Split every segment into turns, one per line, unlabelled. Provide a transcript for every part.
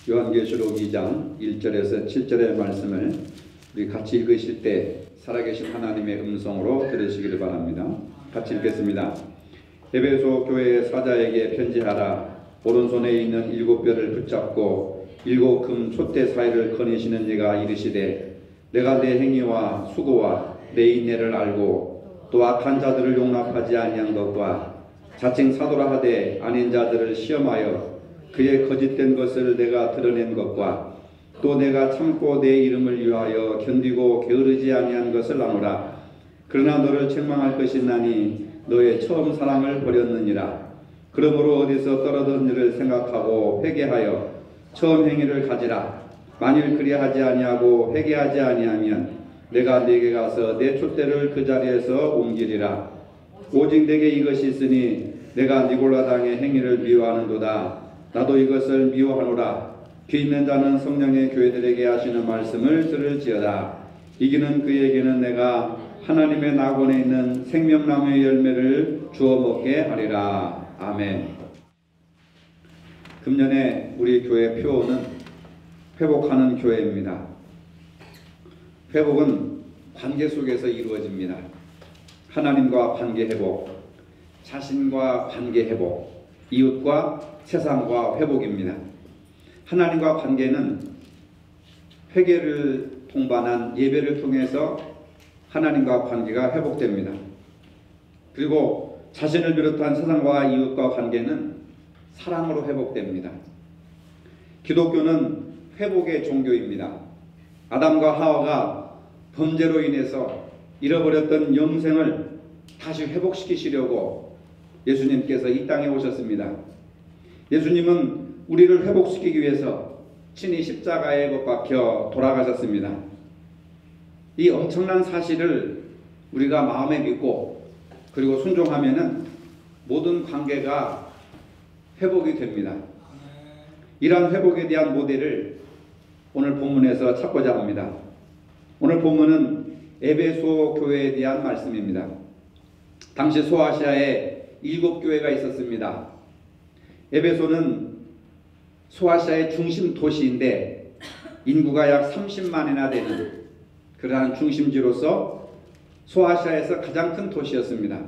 요한계시록 2장 1절에서 7절의 말씀을 우리 같이 읽으실 때 살아계신 하나님의 음성으로 들으시기를 바랍니다. 같이 읽겠습니다. 에베소 교회의 사자에게 편지하라. 오른손에 있는 7뼈를 붙잡고 7금 촛대 사이를 거니시는 이가 이르시되 내가 내 행위와 수고와 내 인내를 알고 또 악한 자들을 용납하지 아니한 것과 자칭 사도라 하되 아닌 자들을 시험하여 그의 거짓된 것을 내가 드러낸 것과 또 내가 참고 내 이름을 위하여 견디고 게으르지 아니한 것을 아노라. 그러나 너를 책망할 것이 나니 너의 처음 사랑을 버렸느니라. 그러므로 어디서 떨어진 일을 생각하고 회개하여 처음 행위를 가지라. 만일 그리하지 아니하고 회개하지 아니하면 내가 네게 가서 내 촛대를 그 자리에서 옮기리라. 오직 내게 이것이 있으니 내가 니골라당의 행위를 미워하는도다. 나도 이것을 미워하노라. 귀 있는 자는 성령의 교회들에게 하시는 말씀을 들을지어다. 이기는 그에게는 내가 하나님의 낙원에 있는 생명나무의 열매를 주어 먹게 하리라. 아멘. 금년에 우리 교회 표어는 회복하는 교회입니다. 회복은 관계 속에서 이루어집니다. 하나님과 관계 회복, 자신과 관계 회복, 이웃과 세상과 회복입니다. 하나님과 관계는 회개를 동반한 예배를 통해서 하나님과 관계가 회복됩니다. 그리고 자신을 비롯한 세상과 이웃과 관계는 사랑으로 회복됩니다. 기독교는 회복의 종교입니다. 아담과 하와가 범죄로 인해서 잃어버렸던 영생을 다시 회복시키시려고 예수님께서 이 땅에 오셨습니다. 예수님은 우리를 회복시키기 위해서 친히 십자가에 못 박혀 돌아가셨습니다. 이 엄청난 사실을 우리가 마음에 믿고 그리고 순종하면은 모든 관계가 회복이 됩니다. 이러한 회복에 대한 모델을 오늘 본문에서 찾고자 합니다. 오늘 본문은 에베소 교회에 대한 말씀입니다. 당시 소아시아에 7교회가 있었습니다. 에베소는 소아시아의 중심 도시인데 인구가 약 30만이나 되는 그러한 중심지로서 소아시아에서 가장 큰 도시였습니다.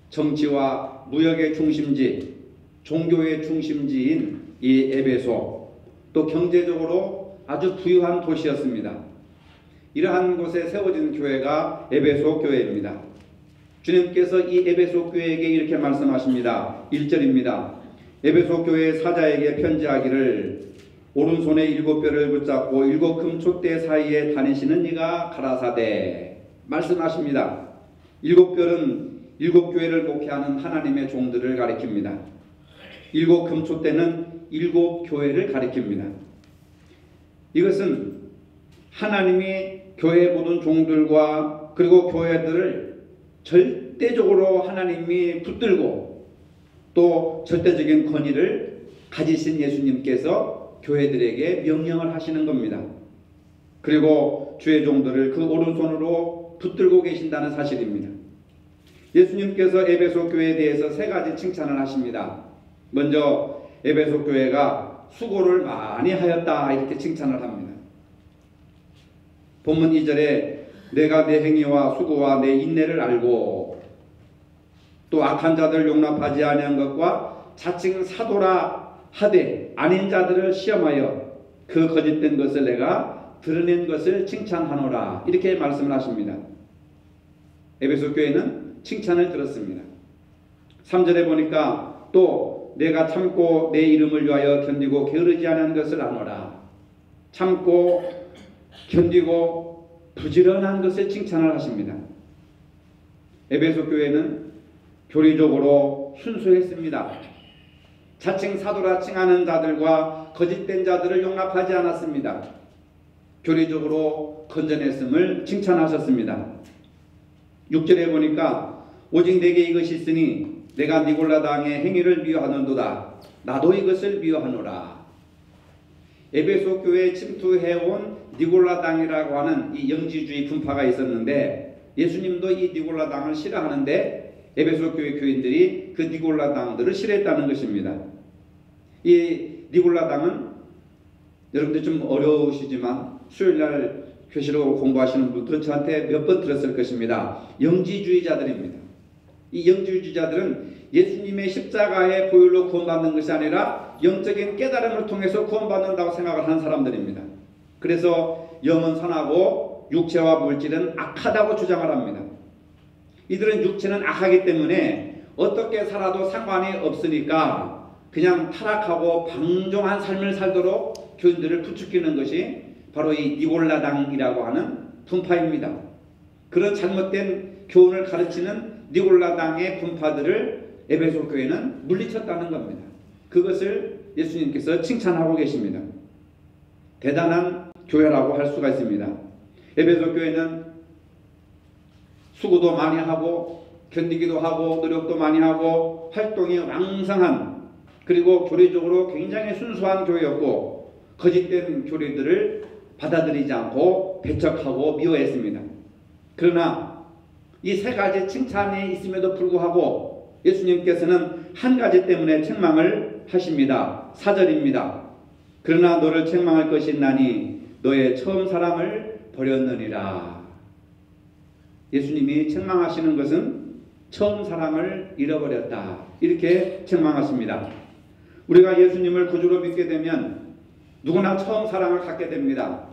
정치와 무역의 중심지, 종교의 중심지인 이 에베소, 또 경제적으로 아주 부유한 도시였습니다. 이러한 곳에 세워진 교회가 에베소 교회입니다. 주님께서 이 에베소 교회에게 이렇게 말씀하십니다. 1절입니다. 에베소 교회 사자에게 편지하기를 오른손에 7뼈를 붙잡고 7금 촛대 사이에 다니시는 이가 가라사대 말씀하십니다. 7뼈는 7교회를 목회하는 하나님의 종들을 가리킵니다. 7금 촛대는 7교회를 가리킵니다. 이것은 하나님이 교회 모든 종들과 그리고 교회들을 절대적으로 하나님이 붙들고 또 절대적인 권위를 가지신 예수님께서 교회들에게 명령을 하시는 겁니다. 그리고 주의 종들을 그 오른손으로 붙들고 계신다는 사실입니다. 예수님께서 에베소 교회에 대해서 3가지 칭찬을 하십니다. 먼저 에베소 교회가 수고를 많이 하였다 이렇게 칭찬을 합니다. 본문 2절에 내가 내 행위와 수고와 내 인내를 알고 또 악한 자들 용납하지 아니한 것과 자칭 사도라 하되 아닌 자들을 시험하여 그 거짓된 것을 내가 드러낸 것을 칭찬하노라 이렇게 말씀을 하십니다. 에베소 교회는 칭찬을 들었습니다. 3절에 보니까 또 내가 참고 내 이름을 위하여 견디고 게으르지 않은 것을 아노라. 참고 견디고 부지런한 것을 칭찬을 하십니다. 에베소 교회는 교리적으로 순수했습니다. 자칭 사도라 칭하는 자들과 거짓된 자들을 용납하지 않았습니다. 교리적으로 건전했음을 칭찬하셨습니다. 6절에 보니까 오직 내게 이것이 있으니 내가 니골라당의 행위를 미워하는도다. 나도 이것을 미워하노라. 에베소 교회에 침투해온 니골라당이라고 하는 이 영지주의 분파가 있었는데 예수님도 이 니골라당을 싫어하는데 에베소 교회 교인들이 그 니골라당들을 싫어했다는 것입니다. 이 니골라당은 여러분들 좀 어려우시지만 수요일날 교실로 공부하시는 분들은 저한테 몇 번 들었을 것입니다. 영지주의자들입니다. 이 영지주의자들은 예수님의 십자가의 보혈로 구원받는 것이 아니라 영적인 깨달음을 통해서 구원받는다고 생각을 하는 사람들입니다. 그래서 영은 선하고 육체와 물질은 악하다고 주장을 합니다. 이들은 육체는 악하기 때문에 어떻게 살아도 상관이 없으니까 그냥 타락하고 방종한 삶을 살도록 교인들을 부추기는 것이 바로 이 니골라당이라고 하는 분파입니다. 그런 잘못된 교훈을 가르치는 니골라당의 분파들을 에베소 교회는 물리쳤다는 겁니다. 그것을 예수님께서 칭찬하고 계십니다. 대단한 교회라고 할 수가 있습니다. 에베소 교회는 수고도 많이 하고 견디기도 하고 노력도 많이 하고 활동이 왕성한, 그리고 교리적으로 굉장히 순수한 교회였고 거짓된 교리들을 받아들이지 않고 배척하고 미워했습니다. 그러나 이 세 가지 칭찬이 있음에도 불구하고 예수님께서는 한 가지 때문에 책망을 하십니다. 4절입니다. 그러나 너를 책망할 것이 있나니 너의 처음 사랑을 버렸느니라. 예수님이 책망하시는 것은 처음 사랑을 잃어버렸다, 이렇게 책망하십니다. 우리가 예수님을 구주로 믿게 되면 누구나 처음 사랑을 갖게 됩니다.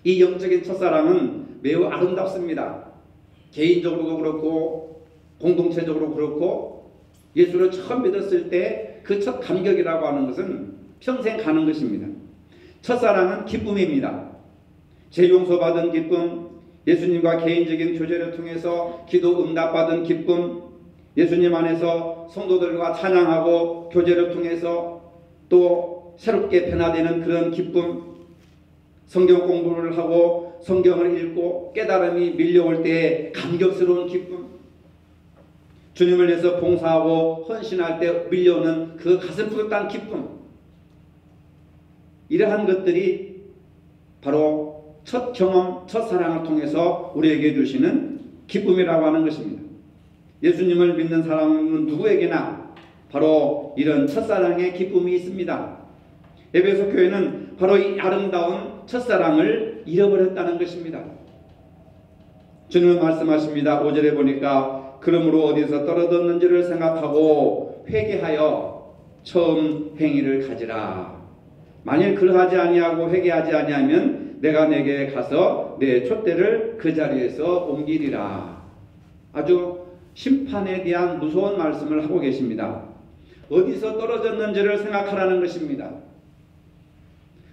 이 영적인 첫사랑은 매우 아름답습니다. 개인적으로도 그렇고 공동체적으로 그렇고 예수를 처음 믿었을 때 그 첫 감격이라고 하는 것은 평생 가는 것입니다. 첫사랑은 기쁨입니다. 죄 용서받은 기쁨, 예수님과 개인적인 교제를 통해서 기도 응답받은 기쁨, 예수님 안에서 성도들과 찬양하고 교제를 통해서 또 새롭게 변화되는 그런 기쁨, 성경 공부를 하고 성경을 읽고 깨달음이 밀려올 때의 감격스러운 기쁨, 주님을 위해서 봉사하고 헌신할 때 밀려오는 그 가슴 뿌듯한 기쁨, 이러한 것들이 바로 첫 경험, 첫사랑을 통해서 우리에게 주시는 기쁨이라고 하는 것입니다. 예수님을 믿는 사람은 누구에게나 바로 이런 첫사랑의 기쁨이 있습니다. 에베소 교회는 바로 이 아름다운 첫사랑을 잃어버렸다는 것입니다. 주님은 말씀하십니다. 5절에 보니까 그러므로 어디서 떨어졌는지를 생각하고 회개하여 처음 행위를 가지라. 만일 그러하지 아니하고 회개하지 아니하면 내가 내게 가서 내 촛대를 그 자리에서 옮기리라. 아주 심판에 대한 무서운 말씀을 하고 계십니다. 어디서 떨어졌는지를 생각하라는 것입니다.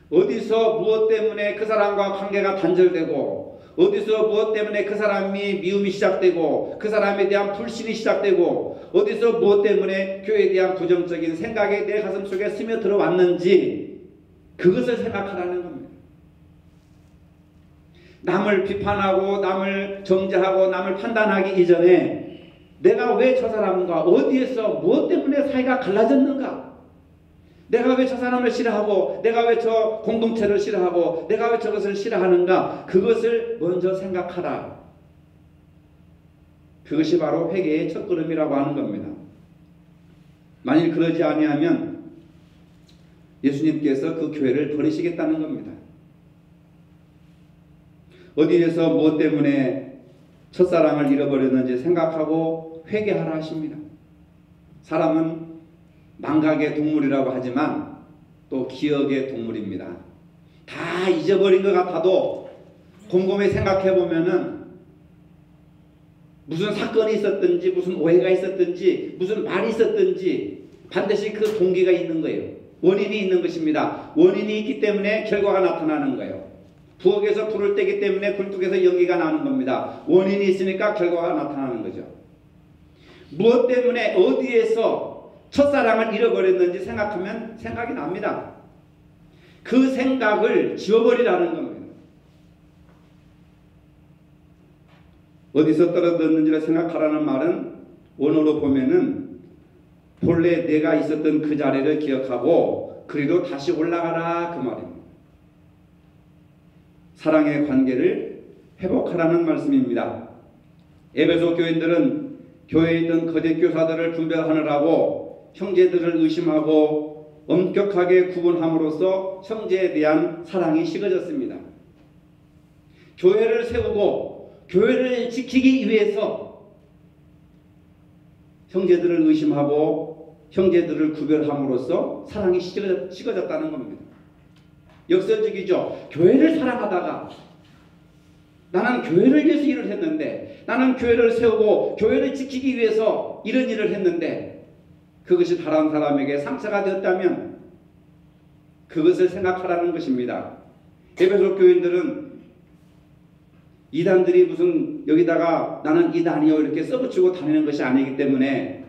어디서 무엇 때문에 그 사람과 관계가 단절되고, 어디서 무엇 때문에 그 사람이 미움이 시작되고 그 사람에 대한 불신이 시작되고, 어디서 무엇 때문에 교회에 대한 부정적인 생각이 내 가슴속에 스며들어 왔는지 그것을 생각하라는 겁니다. 남을 비판하고 남을 정죄하고 남을 판단하기 이전에 내가 왜 저 사람과 어디에서 무엇 때문에 사이가 갈라졌는가, 내가 왜 저 사람을 싫어하고 내가 왜 저 공동체를 싫어하고 내가 왜 저것을 싫어하는가, 그것을 먼저 생각하라. 그것이 바로 회개의 첫걸음이라고 하는 겁니다. 만일 그러지 아니하면 예수님께서 그 교회를 버리시겠다는 겁니다. 어디에서 무엇 때문에 첫사랑을 잃어버렸는지 생각하고 회개하라 하십니다. 사람은 망각의 동물이라고 하지만 또 기억의 동물입니다. 다 잊어버린 것 같아도 곰곰이 생각해 보면은 무슨 사건이 있었든지 무슨 오해가 있었든지 무슨 말이 있었든지 반드시 그 동기가 있는 거예요. 원인이 있는 것입니다. 원인이 있기 때문에 결과가 나타나는 거예요. 부엌에서 불을 떼기 때문에 굴뚝에서 연기가 나는 겁니다. 원인이 있으니까 결과가 나타나는 거죠. 무엇 때문에 어디에서 첫사랑을 잃어버렸는지 생각하면 생각이 납니다. 그 생각을 지워버리라는 겁니다. 어디서 떨어졌는지를 생각하라는 말은 원어로 보면은 본래 내가 있었던 그 자리를 기억하고 그리로 다시 올라가라, 그 말입니다. 사랑의 관계를 회복하라는 말씀입니다. 에베소 교인들은 교회에 있던 거짓 교사들을 분별하느라고 형제들을 의심하고 엄격하게 구분함으로써 형제에 대한 사랑이 식어졌습니다. 교회를 세우고 교회를 지키기 위해서 형제들을 의심하고 형제들을 구별함으로써 사랑이 식어졌다는 겁니다. 역설적이죠. 교회를 사랑하다가 나는 교회를 위해서 일을 했는데, 나는 교회를 세우고 교회를 지키기 위해서 이런 일을 했는데 그것이 다른 사람에게 상처가 되었다면 그것을 생각하라는 것입니다. 에베소 교인들은 이단들이 무슨 여기다가 나는 이단이요 이렇게 써붙이고 다니는 것이 아니기 때문에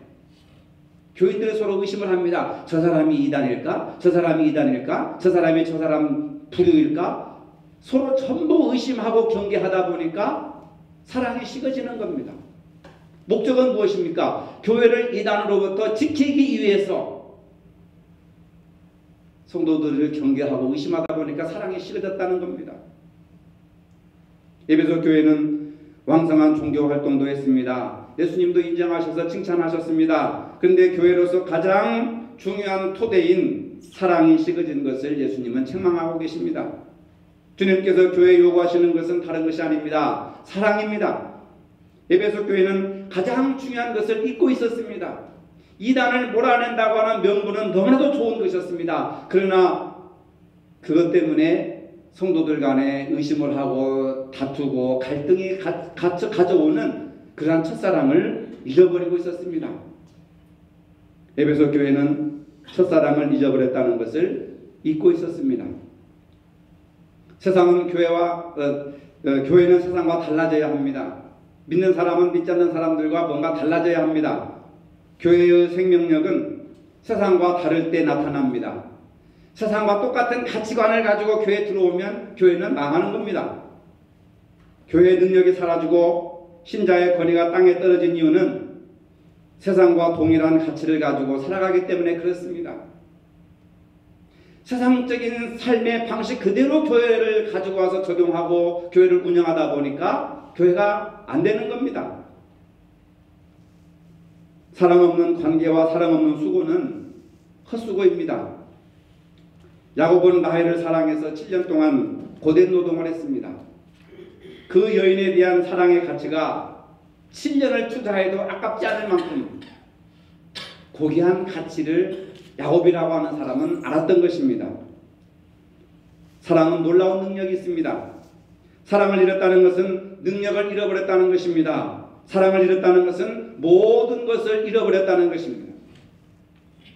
교인들이 서로 의심을 합니다. 저 사람이 이단일까? 저 사람이 이단일까? 저 사람이 저 사람 부류일까? 서로 전부 의심하고 경계하다 보니까 사랑이 식어지는 겁니다. 목적은 무엇입니까? 교회를 이단으로부터 지키기 위해서 성도들을 경계하고 의심하다 보니까 사랑이 식어졌다는 겁니다. 에베소 교회는 왕성한 종교 활동도 했습니다. 예수님도 인정하셔서 칭찬하셨습니다. 그런데 교회로서 가장 중요한 토대인 사랑이 식어진 것을 예수님은 책망하고 계십니다. 주님께서 교회에 요구하시는 것은 다른 것이 아닙니다. 사랑입니다. 에베소 교회는 가장 중요한 것을 잊고 있었습니다. 이단을 몰아낸다고 하는 명분은 너무나도 좋은 것이었습니다. 그러나 그것 때문에 성도들 간에 의심을 하고 다투고 갈등이 가져오는 그러한 첫사랑을 잊어버리고 있었습니다. 에베소 교회는 첫사랑을 잊어버렸다는 것을 잊고 있었습니다. 세상은 교회는 세상과 달라져야 합니다. 믿는 사람은 믿지 않는 사람들과 뭔가 달라져야 합니다. 교회의 생명력은 세상과 다를 때 나타납니다. 세상과 똑같은 가치관을 가지고 교회에 들어오면 교회는 망하는 겁니다. 교회의 능력이 사라지고 신자의 권위가 땅에 떨어진 이유는 세상과 동일한 가치를 가지고 살아가기 때문에 그렇습니다. 세상적인 삶의 방식 그대로 교회를 가지고 와서 적용하고 교회를 운영하다 보니까 교회가 안 되는 겁니다. 사랑 없는 관계와 사랑 없는 수고는 헛수고입니다. 야곱은 라헬을 사랑해서 7년 동안 고된 노동을 했습니다. 그 여인에 대한 사랑의 가치가 7년을 투자해도 아깝지 않을 만큼 고귀한 가치를 야곱이라고 하는 사람은 알았던 것입니다. 사랑은 놀라운 능력이 있습니다. 사랑을 잃었다는 것은 능력을 잃어버렸다는 것입니다. 사랑을 잃었다는 것은 모든 것을 잃어버렸다는 것입니다.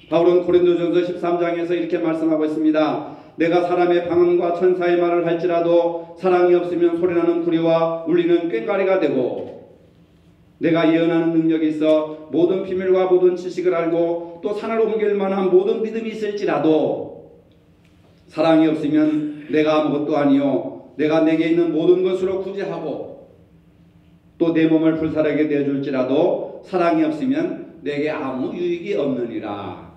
바울은 고린도전서 13장에서 이렇게 말씀하고 있습니다. 내가 사람의 방언과 천사의 말을 할지라도 사랑이 없으면 소리나는 구리와 울리는 꽹과리가 되고, 내가 예언하는 능력이 있어 모든 비밀과 모든 지식을 알고 또 산을 옮길 만한 모든 믿음이 있을지라도 사랑이 없으면 내가 아무것도 아니요 내가 내게 있는 모든 것으로 구제하고 또 내 몸을 불살하게 내줄지라도 사랑이 없으면 내게 아무 유익이 없느니라.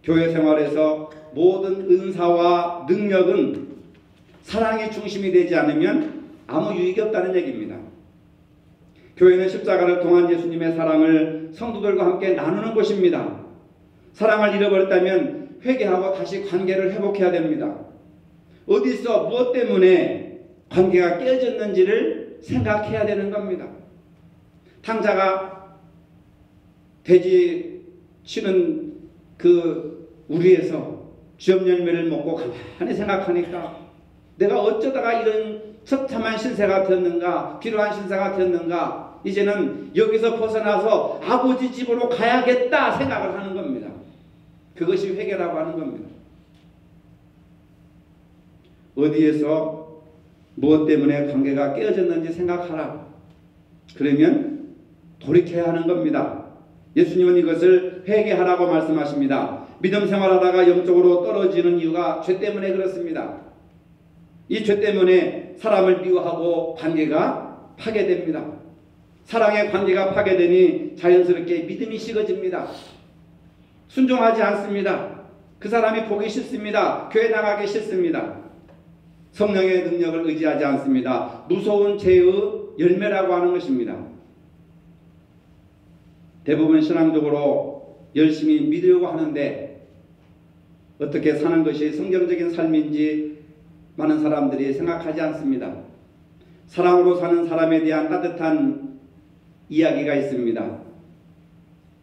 교회 생활에서 모든 은사와 능력은 사랑의 중심이 되지 않으면 아무 유익이 없다는 얘기입니다. 교회는 십자가를 통한 예수님의 사랑을 성도들과 함께 나누는 곳입니다. 사랑을 잃어버렸다면 회개하고 다시 관계를 회복해야 됩니다. 어디서 무엇 때문에 관계가 깨어졌는지를 생각해야 되는 겁니다. 탕자가 돼지 치는 그 우리에서 쥐업 열매를 먹고 가만히 생각하니까 내가 어쩌다가 이런 처참한 신세가 되었는가, 필요한 신세가 되었는가, 이제는 여기서 벗어나서 아버지 집으로 가야겠다 생각을 하는 겁니다. 그것이 회개라고 하는 겁니다. 어디에서 무엇 때문에 관계가 깨어졌는지 생각하라. 그러면 돌이켜야 하는 겁니다. 예수님은 이것을 회개하라고 말씀하십니다. 믿음 생활하다가 영적으로 떨어지는 이유가 죄 때문에 그렇습니다. 이 죄 때문에 사람을 미워하고 관계가 파괴됩니다. 사랑의 관계가 파괴되니 자연스럽게 믿음이 식어집니다. 순종하지 않습니다. 그 사람이 보기 싫습니다. 교회 나가기 싫습니다. 성령의 능력을 의지하지 않습니다. 무서운 죄의 열매라고 하는 것입니다. 대부분 신앙적으로 열심히 믿으려고 하는데 어떻게 사는 것이 성경적인 삶인지 많은 사람들이 생각하지 않습니다. 사랑으로 사는 사람에 대한 따뜻한 이야기가 있습니다.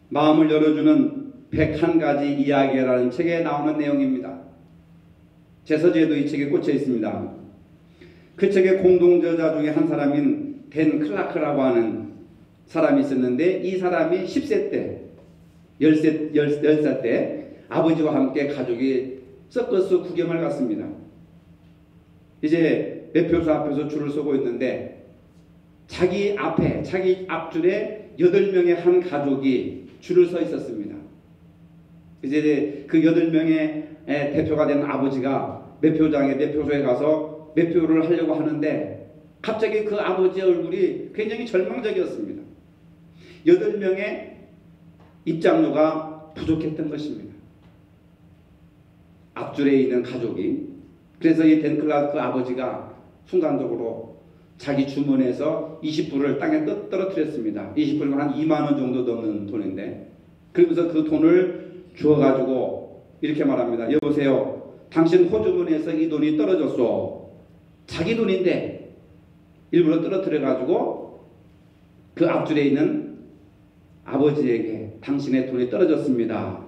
마음을 열어주는 101가지 이야기라는 책에 나오는 내용입니다. 제 서재에도 이 책에 꽂혀 있습니다. 그 책의 공동저자 중에 한 사람인 댄 클라크라고 하는 사람이 있었는데, 이 사람이 10세 때, 10살 때 아버지와 함께 가족이 서커스 구경을 갔습니다. 이제 매표소 앞에서 줄을 서고 있는데 자기 앞에, 자기 앞줄에 8명의 한 가족이 줄을 서 있었습니다. 이제 그 8명의 대표가 된 아버지가 매표소에 가서 매표를 하려고 하는데 갑자기 그 아버지의 얼굴이 굉장히 절망적이었습니다. 8명의 입장료가 부족했던 것입니다. 앞줄에 있는 가족이. 그래서 이 댄 클라크 아버지가 순간적으로 자기 주머니에서 20불을 땅에 떨어뜨렸습니다. 20불이면 한 2만 원 정도 넘는 돈인데, 그러면서 그 돈을 주어가지고 이렇게 말합니다. 여보세요, 당신 호주머니에서 이 돈이 떨어졌어. 자기 돈인데 일부러 떨어뜨려가지고 그 앞줄에 있는 아버지에게 당신의 돈이 떨어졌습니다.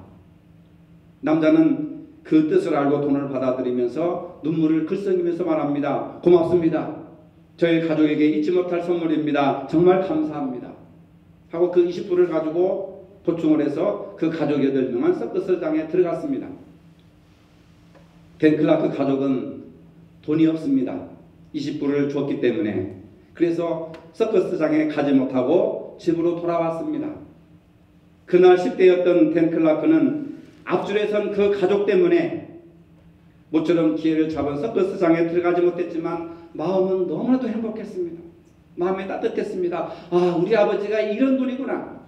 남자는 그 뜻을 알고 돈을 받아들이면서 눈물을 글썽이면서 말합니다. 고맙습니다. 저희 가족에게 잊지 못할 선물입니다. 정말 감사합니다. 하고 그 20불을 가지고 보충을 해서 그 가족 8명은 서커스장에 들어갔습니다. 댄 클라크 가족은 돈이 없습니다. 20불을 줬기 때문에. 그래서 서커스장에 가지 못하고 집으로 돌아왔습니다. 그날 10대였던 댄 클라크는 앞줄에 선 그 가족 때문에 모처럼 기회를 잡은 서커스장에 들어가지 못했지만 마음은 너무나도 행복했습니다. 마음이 따뜻했습니다. 아, 우리 아버지가 이런 분이구나.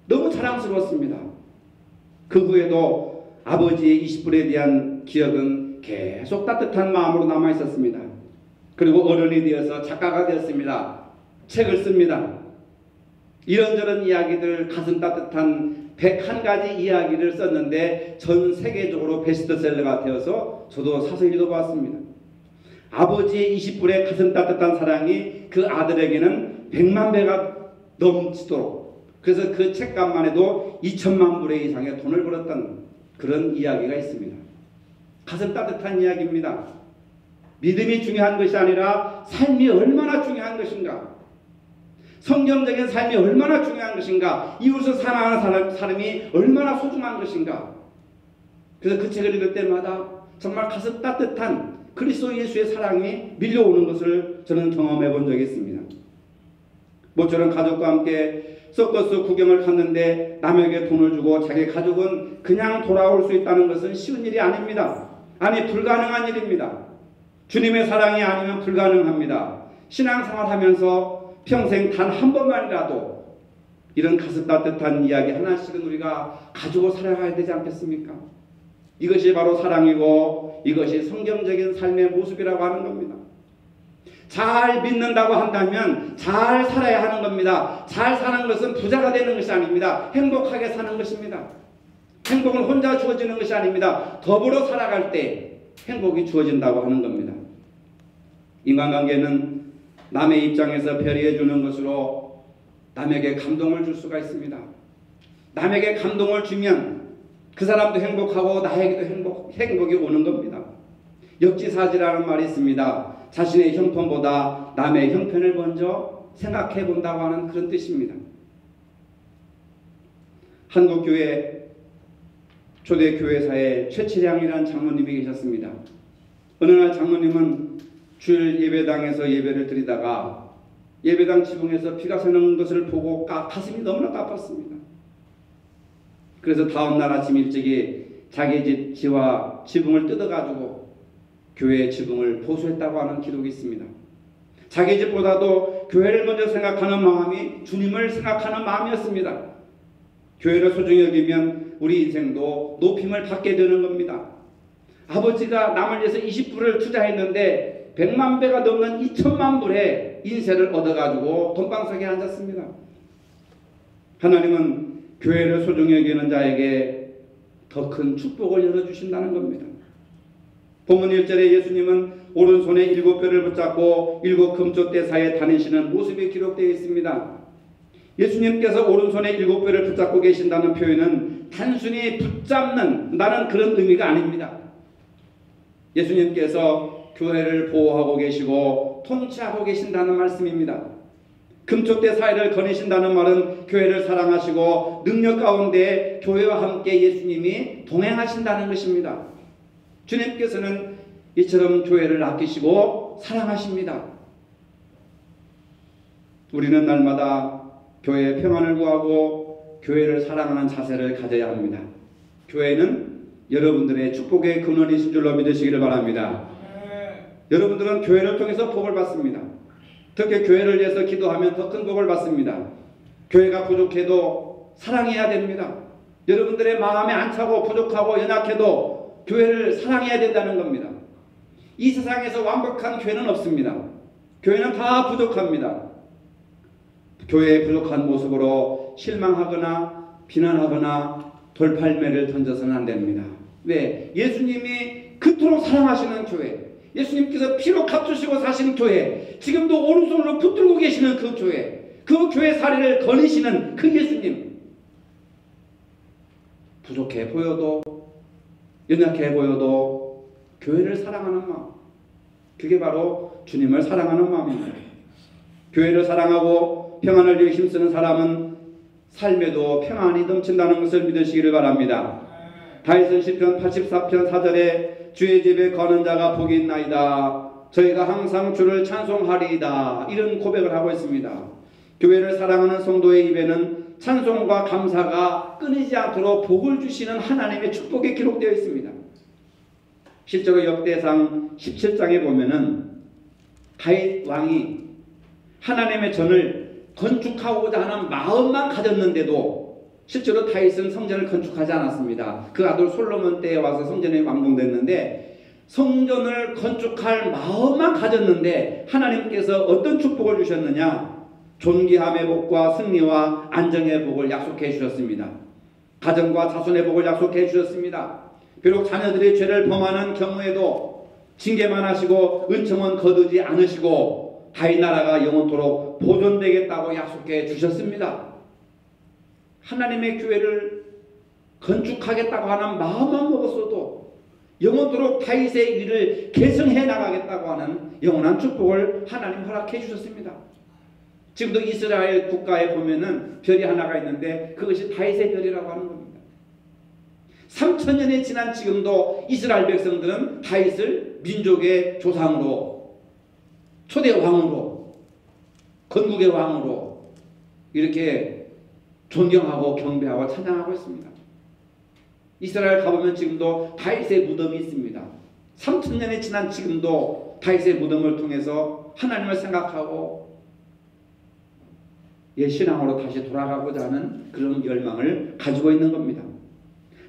너무 자랑스러웠습니다. 그 후에도 아버지의 20불에 대한 기억은 계속 따뜻한 마음으로 남아 있었습니다. 그리고 어른이 되어서 작가가 되었습니다. 책을 씁니다. 이런저런 이야기들, 가슴 따뜻한 101가지 이야기를 썼는데 전 세계적으로 베스트셀러가 되어서 저도 사서 읽어봤습니다. 아버지의 20불의 가슴 따뜻한 사랑이 그 아들에게는 100만 배가 넘치도록, 그래서 그 책값만 해도 2천만 불의 이상의 돈을 벌었던 그런 이야기가 있습니다. 가슴 따뜻한 이야기입니다. 믿음이 중요한 것이 아니라 삶이 얼마나 중요한 것인가, 성경적인 삶이 얼마나 중요한 것인가, 이웃을 사랑하는 사람이 얼마나 소중한 것인가. 그래서 그 책을 읽을 때마다 정말 가슴 따뜻한 그리스도 예수의 사랑이 밀려오는 것을 저는 경험해 본 적이 있습니다. 모처럼 가족과 함께 서커스 구경을 갔는데 남에게 돈을 주고 자기 가족은 그냥 돌아올 수 있다는 것은 쉬운 일이 아닙니다. 아니, 불가능한 일입니다. 주님의 사랑이 아니면 불가능합니다. 신앙생활 하면서 평생 단 한 번만이라도 이런 가슴 따뜻한 이야기 하나씩은 우리가 가지고 살아가야 되지 않겠습니까? 이것이 바로 사랑이고 이것이 성경적인 삶의 모습이라고 하는 겁니다. 잘 믿는다고 한다면 잘 살아야 하는 겁니다. 잘 사는 것은 부자가 되는 것이 아닙니다. 행복하게 사는 것입니다. 행복은 혼자 주어지는 것이 아닙니다. 더불어 살아갈 때 행복이 주어진다고 하는 겁니다. 인간관계는 남의 입장에서 배려해 주는 것으로 남에게 감동을 줄 수가 있습니다. 남에게 감동을 주면 그 사람도 행복하고 나에게도 행복이 오는 겁니다. 역지사지라는 말이 있습니다. 자신의 형편보다 남의 형편을 먼저 생각해 본다고 하는 그런 뜻입니다. 한국교회 초대교회사에 최치량이라는 장로님이 계셨습니다. 어느 날 장로님은 주일 예배당에서 예배를 드리다가 예배당 지붕에서 피가 새는 것을 보고 가슴이 너무나 아팠습니다. 그래서 다음날 아침 일찍이 자기 집 지와 지붕을 뜯어가지고 교회의 지붕을 보수했다고 하는 기록이 있습니다. 자기 집보다도 교회를 먼저 생각하는 마음이 주님을 생각하는 마음이었습니다. 교회를 소중히 여기면 우리 인생도 높임을 받게 되는 겁니다. 아버지가 남을 위해서 20불을 투자했는데 100만 배가 넘는 2천만 불의 인세를 얻어가지고 돈방석에 앉았습니다. 하나님은 교회를 소중히 여기는 자에게 더 큰 축복을 열어주신다는 겁니다. 본문 1절에 예수님은 오른손에 7뼈를 붙잡고 7 금쪽대 사이에 다니시는 모습이 기록되어 있습니다. 예수님께서 오른손에 7뼈를 붙잡고 계신다는 표현은 단순히 붙잡는다는 그런 의미가 아닙니다. 예수님께서 교회를 보호하고 계시고 통치하고 계신다는 말씀입니다. 금쪽대 사이를 거니신다는 말은 교회를 사랑하시고 능력 가운데 교회와 함께 예수님이 동행하신다는 것입니다. 주님께서는 이처럼 교회를 아끼시고 사랑하십니다. 우리는 날마다 교회의 평안을 구하고 교회를 사랑하는 자세를 가져야 합니다. 교회는 여러분들의 축복의 근원이신 줄로 믿으시기를 바랍니다. 여러분들은 교회를 통해서 복을 받습니다. 특히 교회를 위해서 기도하면 더 큰 복을 받습니다. 교회가 부족해도 사랑해야 됩니다. 여러분들의 마음에 안 차고 부족하고 연약해도 교회를 사랑해야 된다는 겁니다. 이 세상에서 완벽한 교회는 없습니다. 교회는 다 부족합니다. 교회의 부족한 모습으로 실망하거나 비난하거나 돌팔매를 던져서는 안 됩니다. 왜? 예수님이 그토록 사랑하시는 교회, 예수님께서 피로 값주시고 사시는 교회, 지금도 오른손으로 붙들고 계시는 그 교회, 그 교회 사리를 거니시는 그 예수님, 부족해 보여도 연약해 보여도 교회를 사랑하는 마음, 그게 바로 주님을 사랑하는 마음입니다. 교회를 사랑하고 평안을 위해 힘쓰는 사람은 삶에도 평안이 넘친다는 것을 믿으시기를 바랍니다. 다윗은 시편 84편 4절에 주의 집에 거하는 자가 복이 있나이다. 저희가 항상 주를 찬송하리이다. 이런 고백을 하고 있습니다. 교회를 사랑하는 성도의 입에는 찬송과 감사가 끊이지 않도록 복을 주시는 하나님의 축복이 기록되어 있습니다. 실제로 역대상 17장에 보면은 다윗 왕이 하나님의 전을 건축하고자 하는 마음만 가졌는데도 실제로 다윗은 성전을 건축하지 않았습니다. 그 아들 솔로몬 때에 와서 성전이 완공됐는데 성전을 건축할 마음만 가졌는데 하나님께서 어떤 축복을 주셨느냐? 존귀함의 복과 승리와 안정의 복을 약속해 주셨습니다. 가정과 자손의 복을 약속해 주셨습니다. 비록 자녀들이 죄를 범하는 경우에도 징계만 하시고 은총은 거두지 않으시고 다윗 나라가 영원토록 보존되겠다고 약속해 주셨습니다. 하나님의 교회를 건축하겠다고 하는 마음만 먹었어도 영원토록 다윗의 일을 계승해 나가겠다고 하는 영원한 축복을 하나님 허락해 주셨습니다. 지금도 이스라엘 국가에 보면은 별이 하나가 있는데 그것이 다윗의 별이라고 하는 겁니다. 3000년이 지난 지금도 이스라엘 백성들은 다윗을 민족의 조상으로, 초대 왕으로, 건국의 왕으로 이렇게 존경하고 경배하고 찬양하고 있습니다. 이스라엘 가보면 지금도 다윗의 무덤이 있습니다. 3000년이 지난 지금도 다윗의 무덤을 통해서 하나님을 생각하고 옛 신앙으로 다시 돌아가고자 하는 그런 열망을 가지고 있는 겁니다.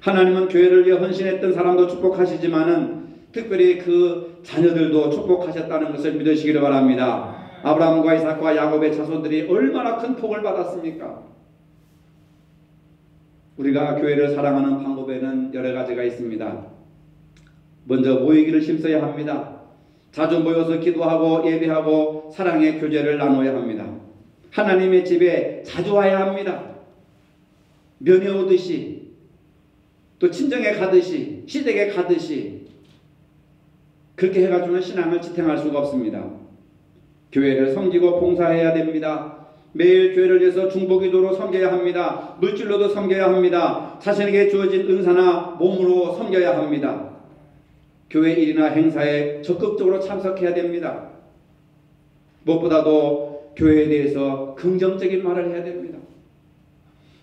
하나님은 교회를 위해 헌신했던 사람도 축복하시지만은 특별히 그 자녀들도 축복하셨다는 것을 믿으시기를 바랍니다. 아브라함과 이삭과 야곱의 자손들이 얼마나 큰 복을 받았습니까? 우리가 교회를 사랑하는 방법에는 여러 가지가 있습니다. 먼저 모이기를 힘써야 합니다. 자주 모여서 기도하고 예배하고 사랑의 교제를 나눠야 합니다. 하나님의 집에 자주 와야 합니다. 면회 오듯이 또 친정에 가듯이 시댁에 가듯이 그렇게 해가지고는 신앙을 지탱할 수가 없습니다. 교회를 섬기고 봉사해야 됩니다. 매일 교회를 위해서 중보기도로 섬겨야 합니다. 물질로도 섬겨야 합니다. 자신에게 주어진 은사나 몸으로 섬겨야 합니다. 교회 일이나 행사에 적극적으로 참석해야 됩니다. 무엇보다도 교회에 대해서 긍정적인 말을 해야 됩니다.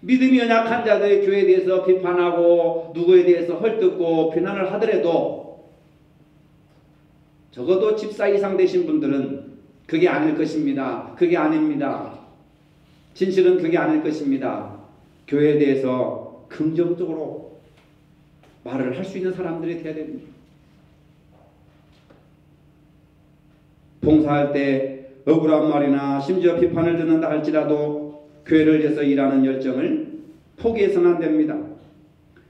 믿음이 연약한 자들이 교회에 대해서 비판하고 누구에 대해서 헐뜯고 비난을 하더라도 적어도 집사 이상 되신 분들은 그게 아닐 것입니다. 그게 아닙니다. 진실은 그게 아닐 것입니다. 교회에 대해서 긍정적으로 말을 할 수 있는 사람들이 되어야 됩니다. 봉사할 때 억울한 말이나 심지어 비판을 듣는다 할지라도 교회를 위해서 일하는 열정을 포기해서는 안 됩니다.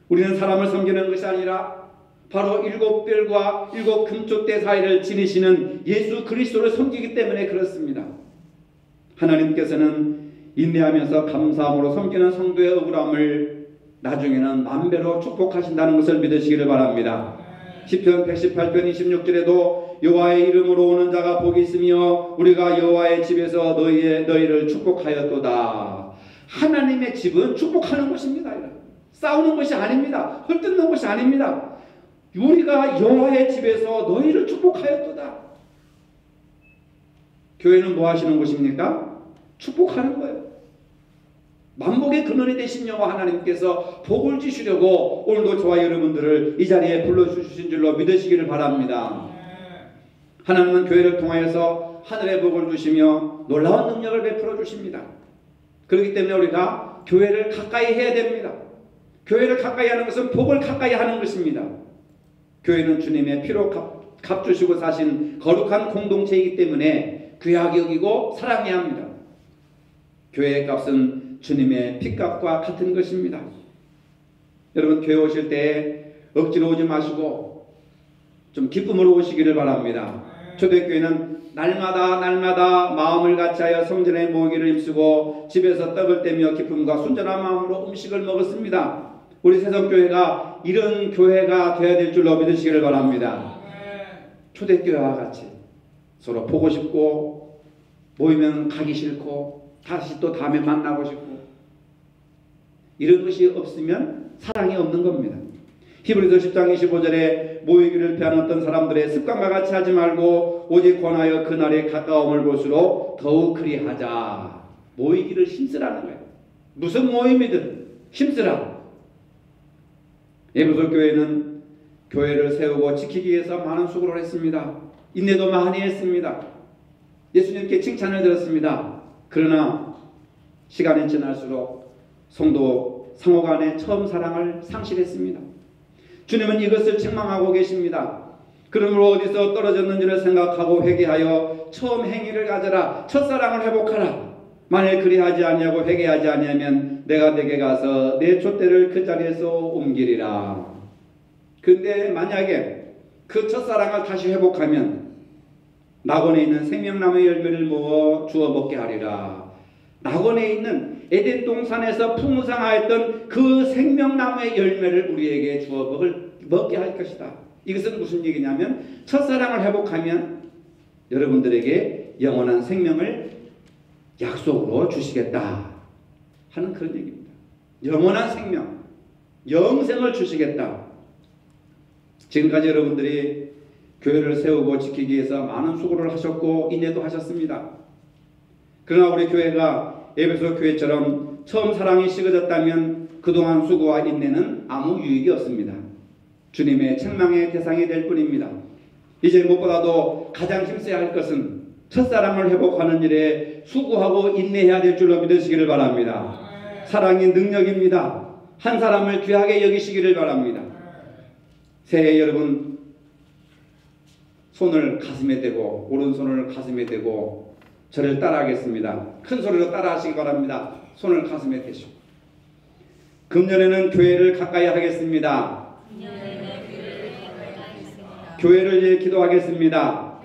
우리는 사람을 섬기는 것이 아니라 바로 7별과 7 금쪽대 사이를 지니시는 예수 그리스도를 섬기기 때문에 그렇습니다. 하나님께서는 인내하면서 감사함으로 섬기는 성도의 억울함을 나중에는 만배로 축복하신다는 것을 믿으시기를 바랍니다. 시편 118편 26절에도 여호와의 이름으로 오는 자가 복이 있으며 우리가 여호와의 집에서 너희를 축복하였도다. 하나님의 집은 축복하는 곳입니다. 싸우는 것이 아닙니다. 헐뜯는 것이 아닙니다. 우리가 여호와의 집에서 너희를 축복하였도다. 교회는 뭐 하시는 곳입니까? 축복하는 거예요. 만복의 근원이 되신 여호와 하나님께서 복을 주시려고 오늘도 저와 여러분들을 이 자리에 불러주신 줄로 믿으시기를 바랍니다. 하나님은 교회를 통하여서 하늘의 복을 주시며 놀라운 능력을 베풀어 주십니다. 그렇기 때문에 우리가 교회를 가까이 해야 됩니다. 교회를 가까이 하는 것은 복을 가까이 하는 것입니다. 교회는 주님의 피로 값주시고 사신 거룩한 공동체이기 때문에 귀하게 여기고 사랑해야 합니다. 교회의 값은 주님의 피값과 같은 것입니다. 여러분 교회 오실 때 억지로 오지 마시고 좀 기쁨으로 오시기를 바랍니다. 초대교회는 날마다 마음을 같이하여 성전에 모이기를 힘쓰고 집에서 떡을 떼며 기쁨과 순전한 마음으로 음식을 먹었습니다. 우리 세성교회가 이런 교회가 되어야 될 줄로 믿으시기를 바랍니다. 초대교회와 같이 서로 보고 싶고 모이면 가기 싫고 다시 또 다음에 만나고 싶고 이런 것이 없으면 사랑이 없는 겁니다. 히브리서 10장 25절에 모이기를 피하는 어떤 사람들의 습관과 같이 하지 말고 오직 권하여 그날의 가까움을 볼수록 더욱 그리하자. 모이기를 힘쓰라는 거예요. 무슨 모임이든 힘쓰라. 에베소 교회는 교회를 세우고 지키기 위해서 많은 수고를 했습니다. 인내도 많이 했습니다. 예수님께 칭찬을 들었습니다. 그러나 시간이 지날수록 성도 상호간의 처음 사랑을 상실했습니다. 주님은 이것을 책망하고 계십니다. 그러므로 어디서 떨어졌는지를 생각하고 회개하여 처음 행위를 가져라. 첫사랑을 회복하라. 만일 그리하지 아니하고 회개하지 아니하면 내가 네게 가서 내 촛대를 그 자리에서 옮기리라. 근데 만약에 그 첫사랑을 다시 회복하면 낙원에 있는 생명나무의 열매를 모아 주워 먹게 하리라. 낙원에 있는 에덴 동산에서 풍성하였던 그 생명나무의 열매를 우리에게 주어 먹게 할 것이다. 이것은 무슨 얘기냐면 첫사랑을 회복하면 여러분들에게 영원한 생명을 약속으로 주시겠다 하는 그런 얘기입니다. 영원한 생명, 영생을 주시겠다. 지금까지 여러분들이 교회를 세우고 지키기 위해서 많은 수고를 하셨고 인내도 하셨습니다. 그러나 우리 교회가 에베소 교회처럼 처음 사랑이 식어졌다면 그동안 수고와 인내는 아무 유익이 없습니다. 주님의 책망의 대상이 될 뿐입니다. 이제 무엇보다도 가장 힘써야 할 것은 첫사랑을 회복하는 일에 수고하고 인내해야 될 줄로 믿으시기를 바랍니다. 사랑이 능력입니다. 한 사람을 귀하게 여기시기를 바랍니다. 새해 여러분 손을 가슴에 대고 오른손을 가슴에 대고 저를 따라하겠습니다. 큰 소리로 따라하시기 바랍니다. 손을 가슴에 대시고 금년에는 교회를 가까이 하겠습니다. 교회를 위해 기도하겠습니다.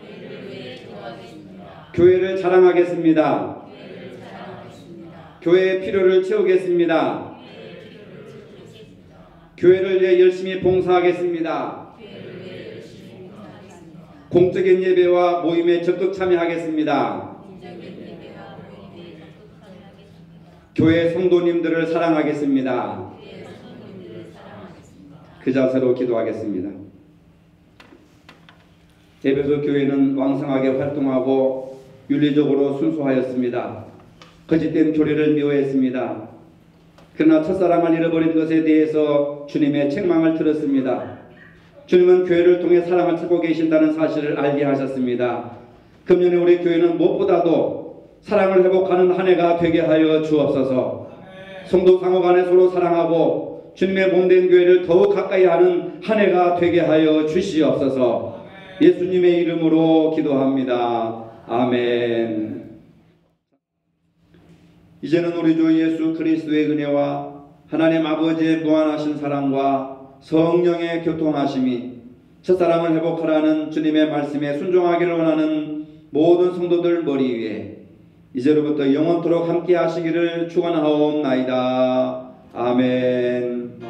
교회를 자랑하겠습니다. 교회의 필요를 채우겠습니다. 교회를 위해 열심히 봉사하겠습니다. 공적인 예배와 모임에 적극 참여하겠습니다. 교회 성도님들을 사랑하겠습니다. 그 자세로 기도하겠습니다. 에베소 교회는 왕성하게 활동하고 윤리적으로 순수하였습니다. 거짓된 교리를 미워했습니다. 그러나 첫사랑을 잃어버린 것에 대해서 주님의 책망을 들었습니다. 주님은 교회를 통해 사랑을 찾고 계신다는 사실을 알게 하셨습니다. 금년에 우리 교회는 무엇보다도 사랑을 회복하는 한 해가 되게 하여 주옵소서. 성도 상호간에 서로 사랑하고 주님의 몸된 교회를 더욱 가까이 하는 한 해가 되게 하여 주시옵소서. 예수님의 이름으로 기도합니다. 아멘. 이제는 우리 주 예수 그리스도의 은혜와 하나님 아버지의 무한하신 사랑과 성령의 교통하심이 첫사랑을 회복하라는 주님의 말씀에 순종하기를 원하는 모든 성도들 머리 위에 이제로부터 영원토록 함께 하시기를 축원하옵나이다. 아멘.